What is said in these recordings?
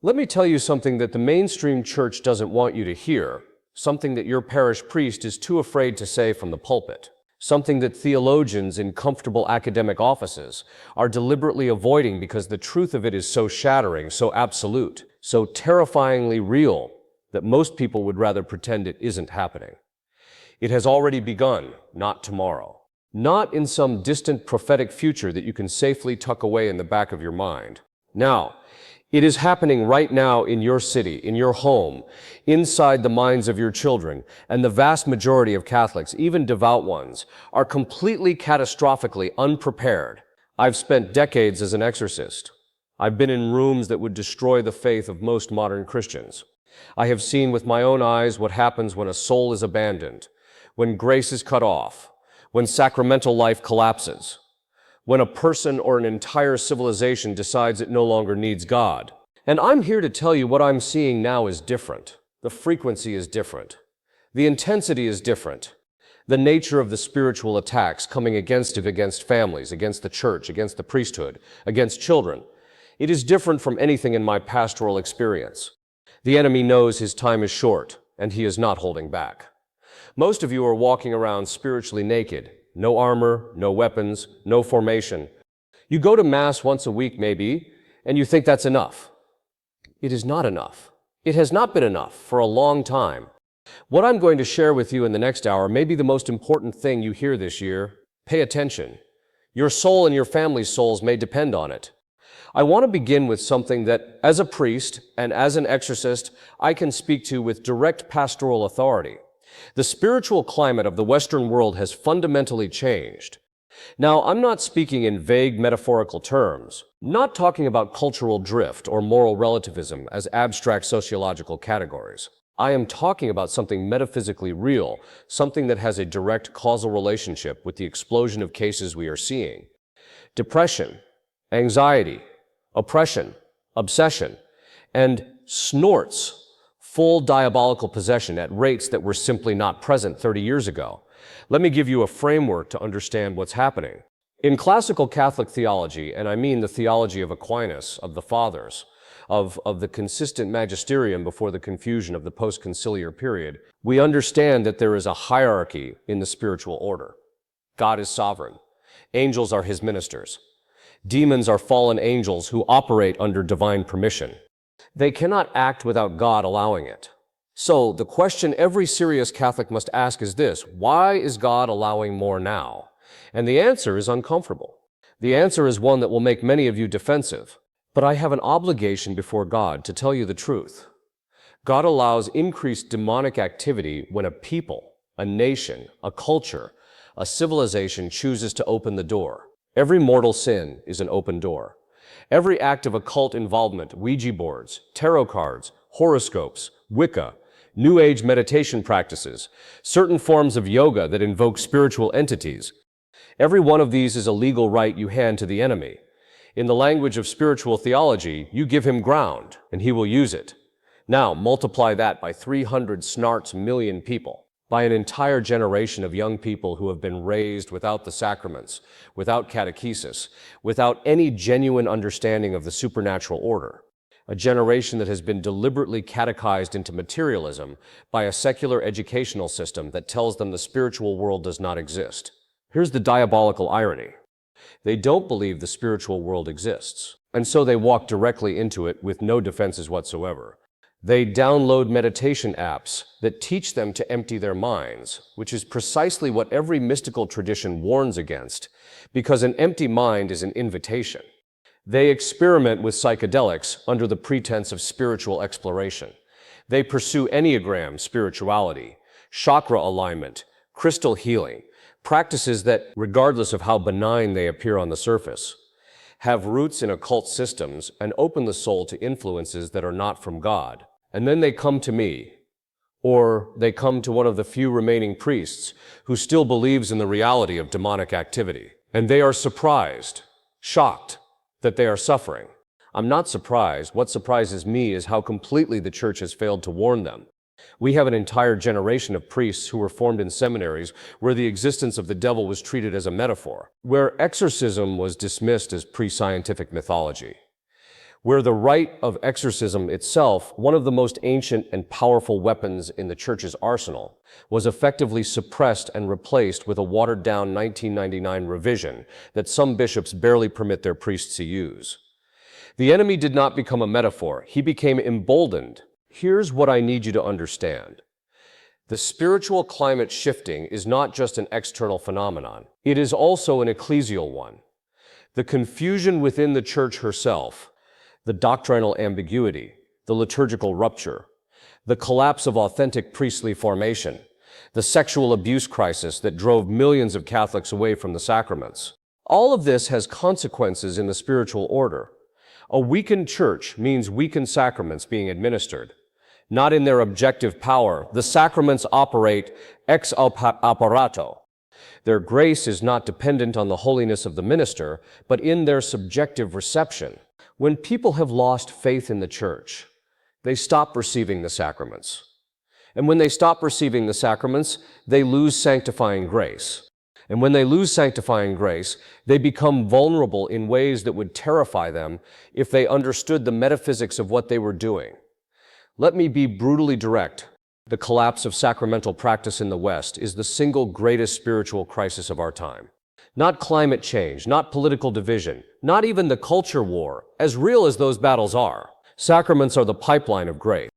Let me tell you something that the mainstream church doesn't want you to hear, something that your parish priest is too afraid to say from the pulpit, something that theologians in comfortable academic offices are deliberately avoiding because the truth of it is so shattering, so absolute, so terrifyingly real that most people would rather pretend it isn't happening. It has already begun, not tomorrow. Not in some distant prophetic future that you can safely tuck away in the back of your mind. Now, it is happening right now in your city, in your home, inside the minds of your children, and the vast majority of Catholics, even devout ones, are completely catastrophically unprepared. I've spent decades as an exorcist. I've been in rooms that would destroy the faith of most modern Christians. I have seen with my own eyes what happens when a soul is abandoned, when grace is cut off, when sacramental life collapses, when a person or an entire civilization decides it no longer needs God. And I'm here to tell you what I'm seeing now is different. The frequency is different. The intensity is different. The nature of the spiritual attacks coming against families, against the church, against the priesthood, against children. It is different from anything in my pastoral experience. The enemy knows his time is short, and he is not holding back. Most of you are walking around spiritually naked. No armor, no weapons, no formation. You go to Mass once a week maybe, and you think that's enough. It is not enough. It has not been enough for a long time. What I'm going to share with you in the next hour may be the most important thing you hear this year. Pay attention. Your soul and your family's souls may depend on it. I want to begin with something that, as a priest and as an exorcist, I can speak to with direct pastoral authority. The spiritual climate of the Western world has fundamentally changed. Now, I'm not speaking in vague metaphorical terms, not talking about cultural drift or moral relativism as abstract sociological categories. I am talking about something metaphysically real, something that has a direct causal relationship with the explosion of cases we are seeing. Depression, anxiety, oppression, obsession, and snorts, full diabolical possession at rates that were simply not present 30 years ago. Let me give you a framework to understand what's happening. In classical Catholic theology, and I mean the theology of Aquinas, of the Fathers, of the consistent magisterium before the confusion of the post-conciliar period, we understand that there is a hierarchy in the spiritual order. God is sovereign. Angels are his ministers. Demons are fallen angels who operate under divine permission. They cannot act without God allowing it. So, the question every serious Catholic must ask is this: why is God allowing more now? And the answer is uncomfortable. The answer is one that will make many of you defensive. But I have an obligation before God to tell you the truth. God allows increased demonic activity when a people, a nation, a culture, a civilization chooses to open the door. Every mortal sin is an open door. Every act of occult involvement, Ouija boards, tarot cards, horoscopes, Wicca, New Age meditation practices, certain forms of yoga that invoke spiritual entities, every one of these is a legal right you hand to the enemy. In the language of spiritual theology, you give him ground, and he will use it. Now, multiply that by 300 million people, by an entire generation of young people who have been raised without the sacraments, without catechesis, without any genuine understanding of the supernatural order. A generation that has been deliberately catechized into materialism by a secular educational system that tells them the spiritual world does not exist. Here's the diabolical irony. They don't believe the spiritual world exists, and so they walk directly into it with no defenses whatsoever. They download meditation apps that teach them to empty their minds, which is precisely what every mystical tradition warns against, because an empty mind is an invitation. They experiment with psychedelics under the pretense of spiritual exploration. They pursue Enneagram spirituality, chakra alignment, crystal healing, practices that, regardless of how benign they appear on the surface, have roots in occult systems and open the soul to influences that are not from God. And then they come to me, or they come to one of the few remaining priests who still believes in the reality of demonic activity. And they are surprised, shocked, that they are suffering. I'm not surprised. What surprises me is how completely the church has failed to warn them. We have an entire generation of priests who were formed in seminaries where the existence of the devil was treated as a metaphor, where exorcism was dismissed as pre-scientific mythology, where the rite of exorcism itself, one of the most ancient and powerful weapons in the church's arsenal, was effectively suppressed and replaced with a watered-down 1999 revision that some bishops barely permit their priests to use. The enemy did not become a metaphor. He became emboldened. Here's what I need you to understand. The spiritual climate shifting is not just an external phenomenon. It is also an ecclesial one. The confusion within the church herself, the doctrinal ambiguity, the liturgical rupture, the collapse of authentic priestly formation, the sexual abuse crisis that drove millions of Catholics away from the sacraments. All of this has consequences in the spiritual order. A weakened church means weakened sacraments being administered. Not in their objective power. The sacraments operate ex operato. Their grace is not dependent on the holiness of the minister, but in their subjective reception. When people have lost faith in the church, they stop receiving the sacraments. And when they stop receiving the sacraments, they lose sanctifying grace. And when they lose sanctifying grace, they become vulnerable in ways that would terrify them if they understood the metaphysics of what they were doing. Let me be brutally direct. The collapse of sacramental practice in the West is the single greatest spiritual crisis of our time. Not climate change, not political division, not even the culture war, as real as those battles are. Sacraments are the pipeline of grace.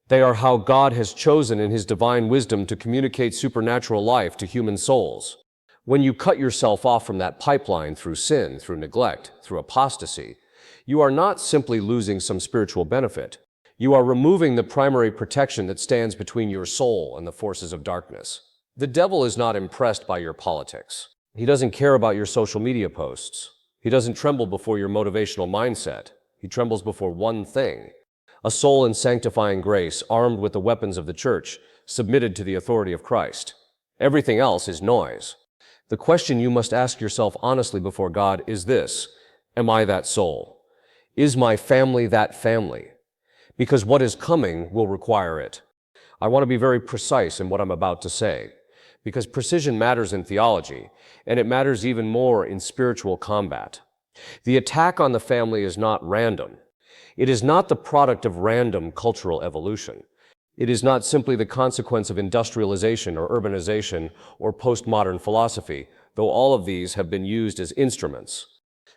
They are how God has chosen in His divine wisdom to communicate supernatural life to human souls. When you cut yourself off from that pipeline through sin, through neglect, through apostasy, you are not simply losing some spiritual benefit. You are removing the primary protection that stands between your soul and the forces of darkness. The devil is not impressed by your politics. He doesn't care about your social media posts. He doesn't tremble before your motivational mindset. He trembles before one thing: a soul in sanctifying grace, armed with the weapons of the church, submitted to the authority of Christ. Everything else is noise. The question you must ask yourself honestly before God is this: am I that soul? Is my family that family? Because what is coming will require it. I want to be very precise in what I'm about to say, because precision matters in theology, and it matters even more in spiritual combat. The attack on the family is not random. It is not the product of random cultural evolution. It is not simply the consequence of industrialization or urbanization or postmodern philosophy, though all of these have been used as instruments.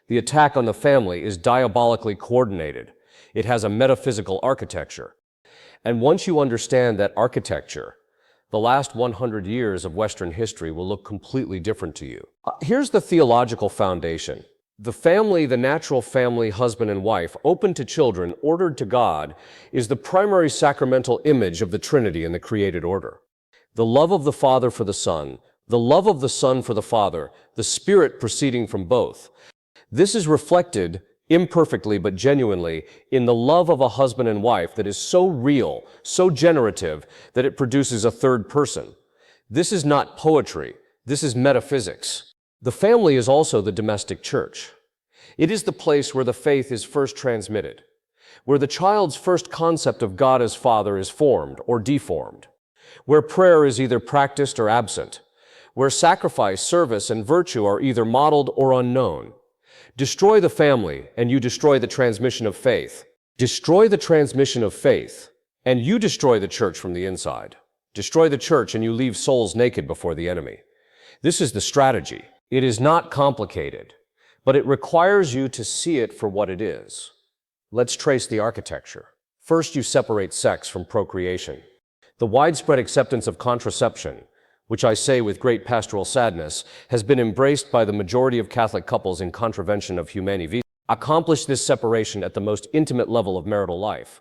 The attack on the family is diabolically coordinated. It has a metaphysical architecture. And once you understand that architecture, the last 100 years of Western history will look completely different to you. Here's the theological foundation. The family, the natural family, husband and wife, open to children, ordered to God, is the primary sacramental image of the Trinity in the created order. The love of the Father for the Son, the love of the Son for the Father, the Spirit proceeding from both. This is reflected, imperfectly but genuinely, in the love of a husband and wife that is so real, so generative, that it produces a third person. This is not poetry. This is metaphysics. The family is also the domestic church. It is the place where the faith is first transmitted, where the child's first concept of God as Father is formed or deformed, where prayer is either practiced or absent, where sacrifice, service, and virtue are either modeled or unknown. Destroy the family, and you destroy the transmission of faith. Destroy the transmission of faith, and you destroy the church from the inside. Destroy the church, and you leave souls naked before the enemy. This is the strategy. It is not complicated, but it requires you to see it for what it is. Let's trace the architecture. First, you separate sex from procreation. The widespread acceptance of contraception, which I say with great pastoral sadness, has been embraced by the majority of Catholic couples in contravention of Humanae Vitae, accomplish this separation at the most intimate level of marital life.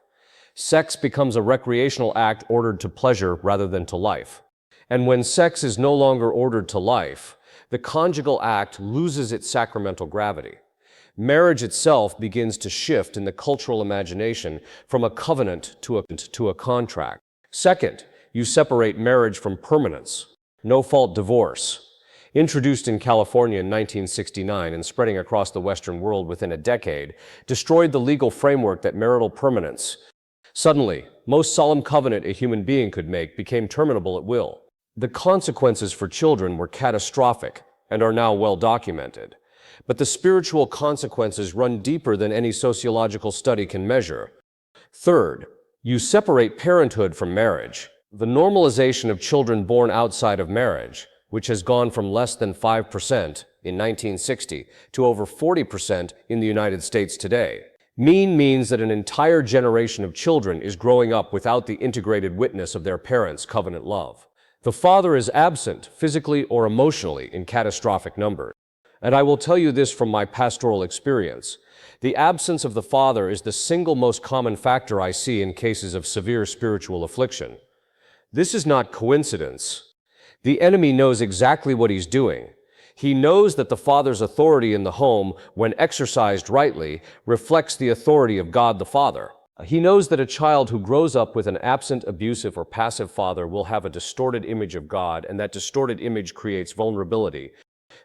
Sex becomes a recreational act ordered to pleasure rather than to life. And when sex is no longer ordered to life, the conjugal act loses its sacramental gravity. Marriage itself begins to shift in the cultural imagination from a covenant to a contract. Second, you separate marriage from permanence. No-fault divorce, introduced in California in 1969 and spreading across the Western world within a decade, destroyed the legal framework that marital permanence. Suddenly, most solemn covenant a human being could make became terminable at will. The consequences for children were catastrophic and are now well documented. But the spiritual consequences run deeper than any sociological study can measure. Third, you separate parenthood from marriage. The normalization of children born outside of marriage, which has gone from less than 5% in 1960 to over 40% in the United States today, means that an entire generation of children is growing up without the integrated witness of their parents' covenant love. The father is absent, physically or emotionally, in catastrophic numbers. And I will tell you this from my pastoral experience. The absence of the father is the single most common factor I see in cases of severe spiritual affliction. This is not coincidence. The enemy knows exactly what he's doing. He knows that the father's authority in the home, when exercised rightly, reflects the authority of God the Father. He knows that a child who grows up with an absent, abusive, or passive father will have a distorted image of God, and that distorted image creates vulnerability.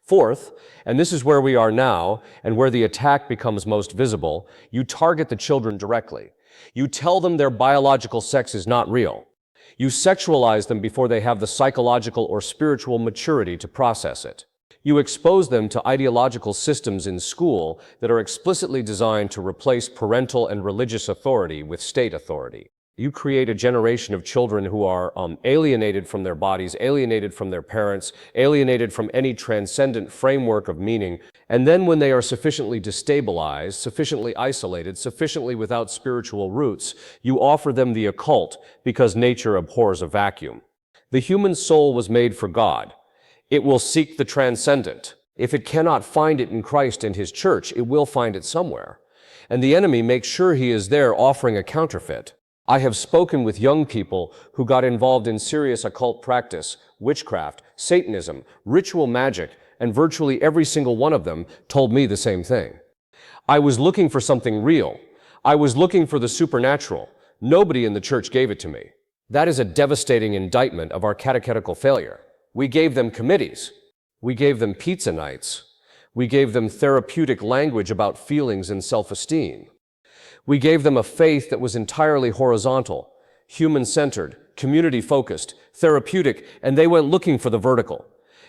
Fourth, and this is where we are now, and where the attack becomes most visible, you target the children directly. You tell them their biological sex is not real. You sexualize them before they have the psychological or spiritual maturity to process it. You expose them to ideological systems in school that are explicitly designed to replace parental and religious authority with state authority. You create a generation of children who are alienated from their bodies, alienated from their parents, alienated from any transcendent framework of meaning, and then when they are sufficiently destabilized, sufficiently isolated, sufficiently without spiritual roots, you offer them the occult because nature abhors a vacuum. The human soul was made for God. It will seek the transcendent. If it cannot find it in Christ and His church, it will find it somewhere. And the enemy makes sure he is there offering a counterfeit. I have spoken with young people who got involved in serious occult practice, witchcraft, Satanism, ritual magic, and virtually every single one of them told me the same thing. I was looking for something real. I was looking for the supernatural. Nobody in the church gave it to me. That is a devastating indictment of our catechetical failure. We gave them committees. We gave them pizza nights. We gave them therapeutic language about feelings and self-esteem. We gave them a faith that was entirely horizontal, human-centered, community-focused, therapeutic, and they went looking for the vertical.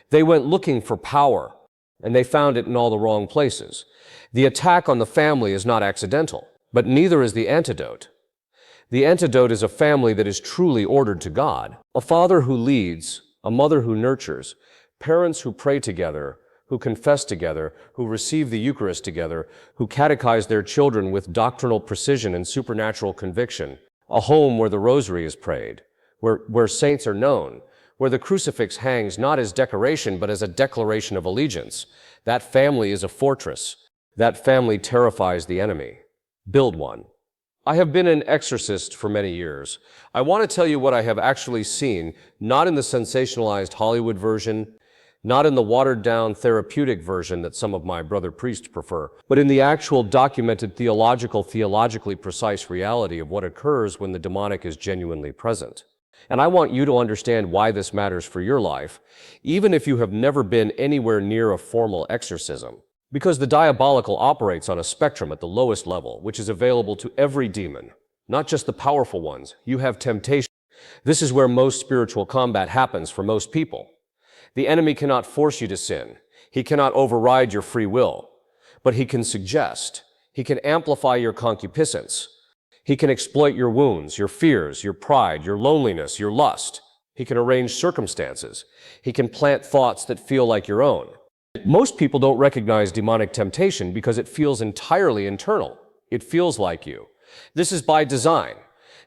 They went looking for power, and they found it in all the wrong places. The attack on the family is not accidental, but neither is the antidote. The antidote is a family that is truly ordered to God, a father who leads, a mother who nurtures, parents who pray together, who confess together, who receive the Eucharist together, who catechize their children with doctrinal precision and supernatural conviction, a home where the rosary is prayed, where saints are known, where the crucifix hangs not as decoration but as a declaration of allegiance. That family is a fortress. That family terrifies the enemy. Build one. I have been an exorcist for many years. I want to tell you what I have actually seen, not in the sensationalized Hollywood version, not in the watered-down therapeutic version that some of my brother priests prefer, but in the actual documented theologically precise reality of what occurs when the demonic is genuinely present. And I want you to understand why this matters for your life, even if you have never been anywhere near a formal exorcism. Because the diabolical operates on a spectrum at the lowest level, which is available to every demon, not just the powerful ones. You have temptation. This is where most spiritual combat happens for most people. The enemy cannot force you to sin. He cannot override your free will, but he can suggest. He can amplify your concupiscence. He can exploit your wounds, your fears, your pride, your loneliness, your lust. He can arrange circumstances. He can plant thoughts that feel like your own. Most people don't recognize demonic temptation because it feels entirely internal. It feels like you. This is by design.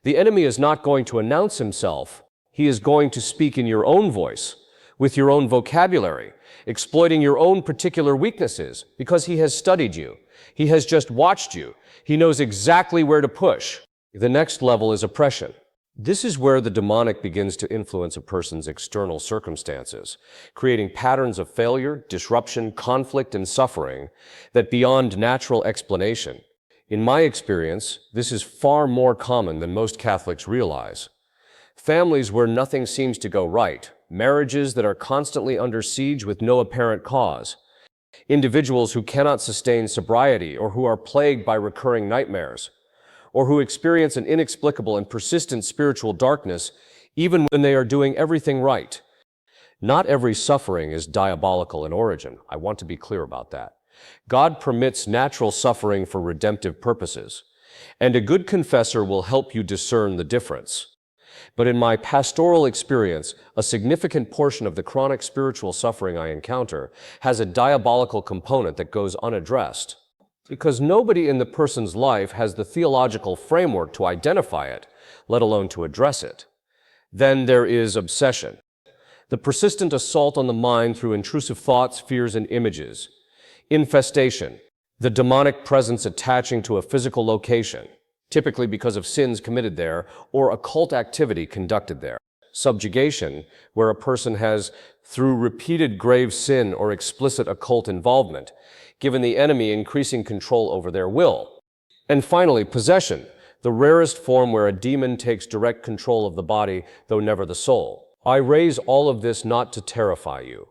The enemy is not going to announce himself. He is going to speak in your own voice, with your own vocabulary, exploiting your own particular weaknesses, because he has studied you. He has just watched you. He knows exactly where to push. The next level is oppression. This is where the demonic begins to influence a person's external circumstances, creating patterns of failure, disruption, conflict, and suffering that beyond natural explanation. In my experience, this is far more common than most Catholics realize. Families where nothing seems to go right, marriages that are constantly under siege with no apparent cause, individuals who cannot sustain sobriety or who are plagued by recurring nightmares, or who experience an inexplicable and persistent spiritual darkness even when they are doing everything right. Not every suffering is diabolical in origin. I want to be clear about that. God permits natural suffering for redemptive purposes, and a good confessor will help you discern the difference. But in my pastoral experience, a significant portion of the chronic spiritual suffering I encounter has a diabolical component that goes unaddressed, because nobody in the person's life has the theological framework to identify it, let alone to address it. Then there is obsession, the persistent assault on the mind through intrusive thoughts, fears, and images. Infestation, the demonic presence attaching to a physical location, typically because of sins committed there or occult activity conducted there. Subjugation, where a person has, through repeated grave sin or explicit occult involvement, given the enemy increasing control over their will. And finally, possession, the rarest form where a demon takes direct control of the body, though never the soul. I raise all of this not to terrify you,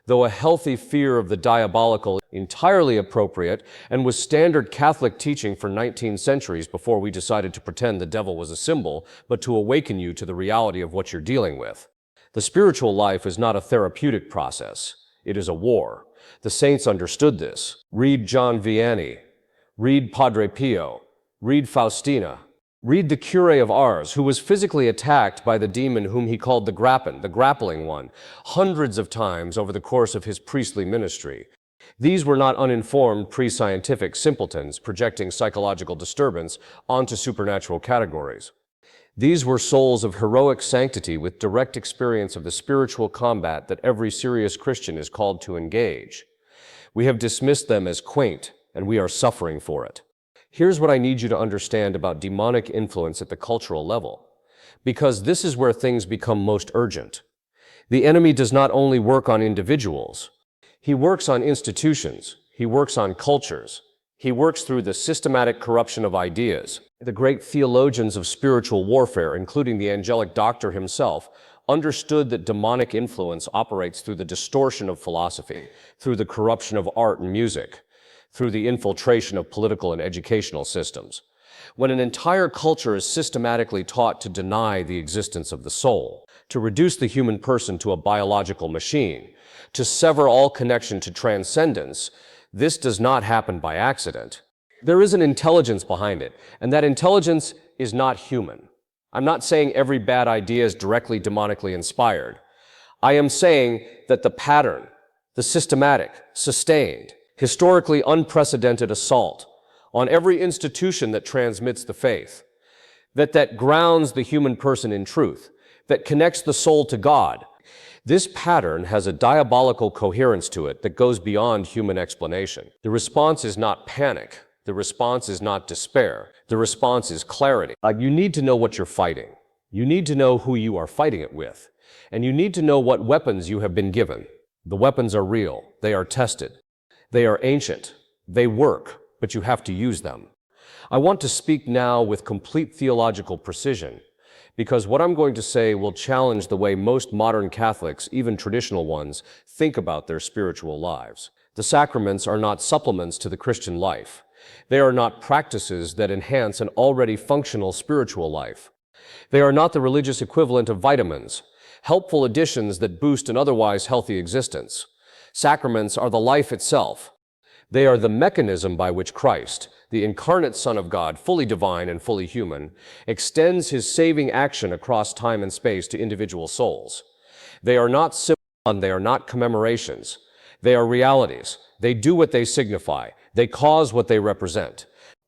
though a healthy fear of the diabolical entirely appropriate and was standard Catholic teaching for 19 centuries before we decided to pretend the devil was a symbol, but to awaken you to the reality of what you're dealing with. The spiritual life is not a therapeutic process. It is a war. The saints understood this. Read John Vianney. Read Padre Pio. Read Faustina. Read the cure of Ars, who was physically attacked by the demon whom he called the grappling one, hundreds of times over the course of his priestly ministry. These were not uninformed, pre-scientific simpletons projecting psychological disturbance onto supernatural categories. These were souls of heroic sanctity with direct experience of the spiritual combat that every serious Christian is called to engage. We have dismissed them as quaint, and we are suffering for it. Here's what I need you to understand about demonic influence at the cultural level, because this is where things become most urgent. The enemy does not only work on individuals. He works on institutions. He works on cultures. He works through the systematic corruption of ideas. The great theologians of spiritual warfare, including the angelic doctor himself, understood that demonic influence operates through the distortion of philosophy, through the corruption of art and music, through the infiltration of political and educational systems. When an entire culture is systematically taught to deny the existence of the soul, to reduce the human person to a biological machine, to sever all connection to transcendence, this does not happen by accident. There is an intelligence behind it, and that intelligence is not human. I'm not saying every bad idea is directly demonically inspired. I am saying that the pattern, the systematic, sustained, historically unprecedented assault on every institution that transmits the faith, that grounds the human person in truth, that connects the soul to God. This pattern has a diabolical coherence to it that goes beyond human explanation. The response is not panic. The response is not despair. The response is clarity. You need to know what you're fighting. You need to know who you are fighting it with. And you need to know what weapons you have been given. The weapons are real. They are tested. They are ancient. They work, but you have to use them. I want to speak now with complete theological precision, because what I'm going to say will challenge the way most modern Catholics, even traditional ones, think about their spiritual lives. The sacraments are not supplements to the Christian life. They are not practices that enhance an already functional spiritual life. They are not the religious equivalent of vitamins, helpful additions that boost an otherwise healthy existence. Sacraments are the life itself. They are the mechanism by which Christ, the incarnate Son of God, fully divine and fully human, extends his saving action across time and space to individual souls. They are not symbols, they are not commemorations. They are realities. They do what they signify. They cause what they represent.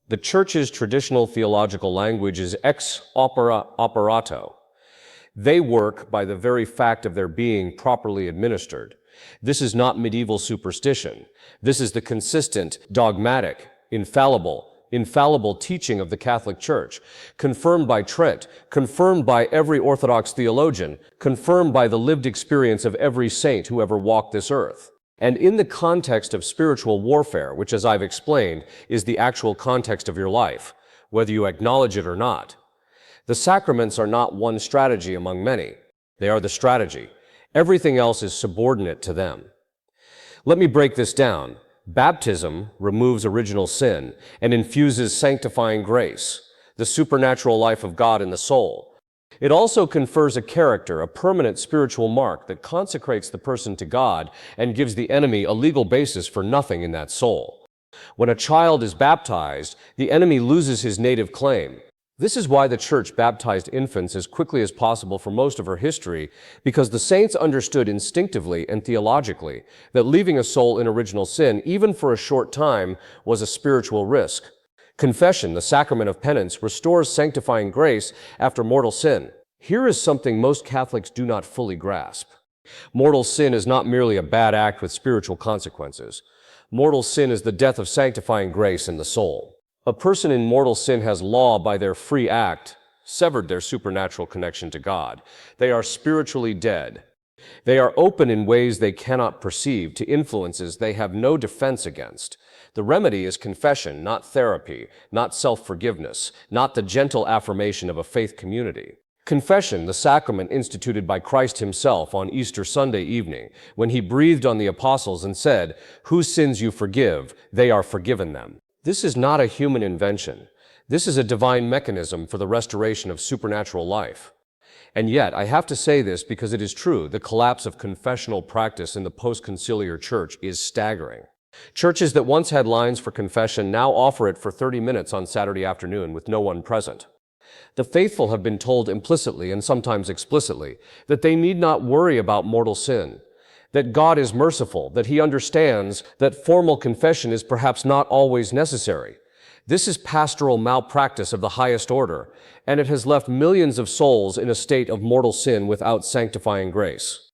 The Church's traditional theological language is ex opere operato. They work by the very fact of their being properly administered. This is not medieval superstition. This is the consistent, dogmatic, infallible teaching of the Catholic Church, confirmed by Trent, confirmed by every Orthodox theologian, confirmed by the lived experience of every saint who ever walked this earth. And in the context of spiritual warfare, which, as I've explained, is the actual context of your life, whether you acknowledge it or not, the sacraments are not one strategy among many. They are the strategy. Everything else is subordinate to them. Let me break this down. Baptism removes original sin and infuses sanctifying grace, the supernatural life of God in the soul. It also confers a character, a permanent spiritual mark that consecrates the person to God and gives the enemy a legal basis for nothing in that soul. When a child is baptized, the enemy loses his native claim. This is why the Church baptized infants as quickly as possible for most of her history, because the saints understood instinctively and theologically that leaving a soul in original sin, even for a short time, was a spiritual risk. Confession, the sacrament of penance, restores sanctifying grace after mortal sin. Here is something most Catholics do not fully grasp. Mortal sin is not merely a bad act with spiritual consequences. Mortal sin is the death of sanctifying grace in the soul. A person in mortal sin has law by their free act severed their supernatural connection to God. They are spiritually dead. They are open in ways they cannot perceive to influences they have no defense against. The remedy is confession, not therapy, not self-forgiveness, not the gentle affirmation of a faith community. Confession, the sacrament instituted by Christ himself on Easter Sunday evening, when he breathed on the apostles and said, "Whose sins you forgive, they are forgiven them." This is not a human invention. This is a divine mechanism for the restoration of supernatural life. And yet, I have to say this because it is true, the collapse of confessional practice in the post-conciliar church is staggering. Churches that once had lines for confession now offer it for 30 minutes on Saturday afternoon with no one present. The faithful have been told implicitly and sometimes explicitly that they need not worry about mortal sin, that God is merciful, that he understands that formal confession is perhaps not always necessary. This is pastoral malpractice of the highest order, and it has left millions of souls in a state of mortal sin without sanctifying grace,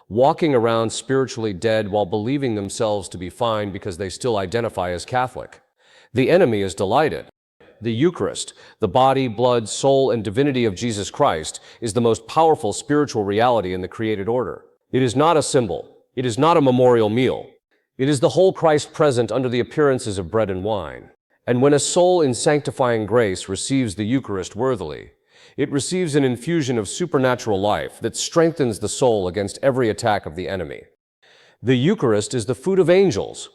walking around spiritually dead while believing themselves to be fine because they still identify as Catholic. The enemy is delighted. The Eucharist, the body, blood, soul, and divinity of Jesus Christ, is the most powerful spiritual reality in the created order. It is not a symbol. It is not a memorial meal. It is the whole Christ present under the appearances of bread and wine. And when a soul in sanctifying grace receives the Eucharist worthily, it receives an infusion of supernatural life that strengthens the soul against every attack of the enemy. The Eucharist is the food of angels,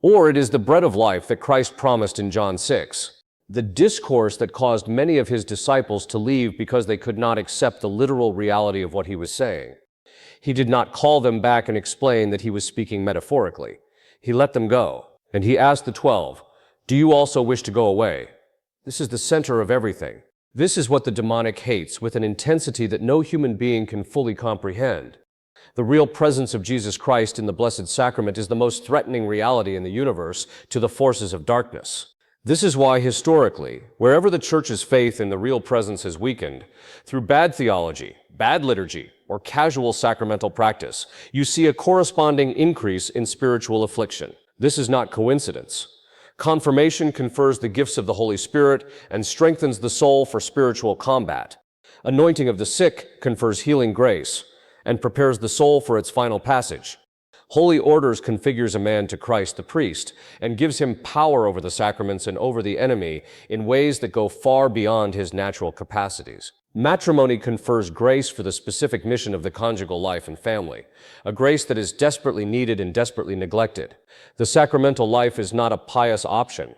or it is the bread of life that Christ promised in John 6. The discourse that caused many of his disciples to leave because they could not accept the literal reality of what he was saying. He did not call them back and explain that he was speaking metaphorically. He let them go, and he asked the 12, "Do you also wish to go away?" This is the center of everything. This is what the demonic hates with an intensity that no human being can fully comprehend. The real presence of Jesus Christ in the Blessed Sacrament is the most threatening reality in the universe to the forces of darkness. This is why, historically, wherever the Church's faith in the real presence has weakened, through bad theology, bad liturgy, or casual sacramental practice, you see a corresponding increase in spiritual affliction. This is not coincidence. Confirmation confers the gifts of the Holy Spirit and strengthens the soul for spiritual combat. Anointing of the sick confers healing grace and prepares the soul for its final passage. Holy orders configures a man to Christ the priest and gives him power over the sacraments and over the enemy in ways that go far beyond his natural capacities. Matrimony confers grace for the specific mission of the conjugal life and family, a grace that is desperately needed and desperately neglected. The sacramental life is not a pious option.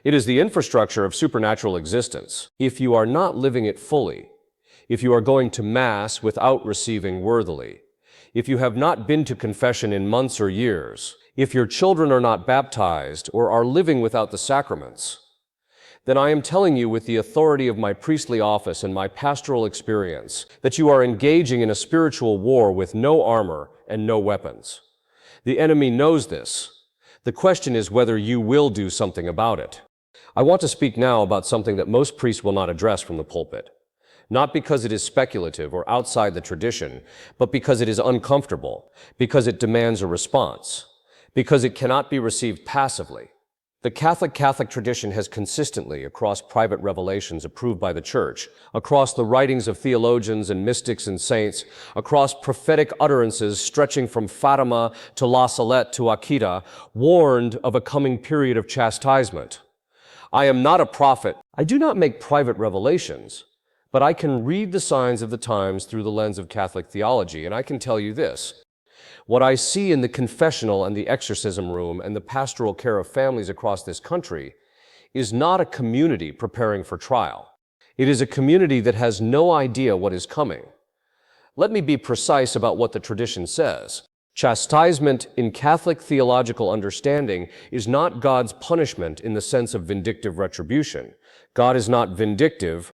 It is the infrastructure of supernatural existence. If you are not living it fully, if you are going to Mass without receiving worthily, if you have not been to confession in months or years, if your children are not baptized or are living without the sacraments, then I am telling you with the authority of my priestly office and my pastoral experience that you are engaging in a spiritual war with no armor and no weapons. The enemy knows this. The question is whether you will do something about it. I want to speak now about something that most priests will not address from the pulpit. Not because it is speculative or outside the tradition, but because it is uncomfortable, because it demands a response, because it cannot be received passively. The Catholic tradition has consistently, across private revelations approved by the Church, across the writings of theologians and mystics and saints, across prophetic utterances stretching from Fatima to La Salette to Akita, warned of a coming period of chastisement. I am not a prophet. I do not make private revelations, but I can read the signs of the times through the lens of Catholic theology, and I can tell you this. What I see in the confessional and the exorcism room and the pastoral care of families across this country is not a community preparing for trial. It is a community that has no idea what is coming. Let me be precise about what the tradition says. Chastisement in Catholic theological understanding is not God's punishment in the sense of vindictive retribution. God is not vindictive,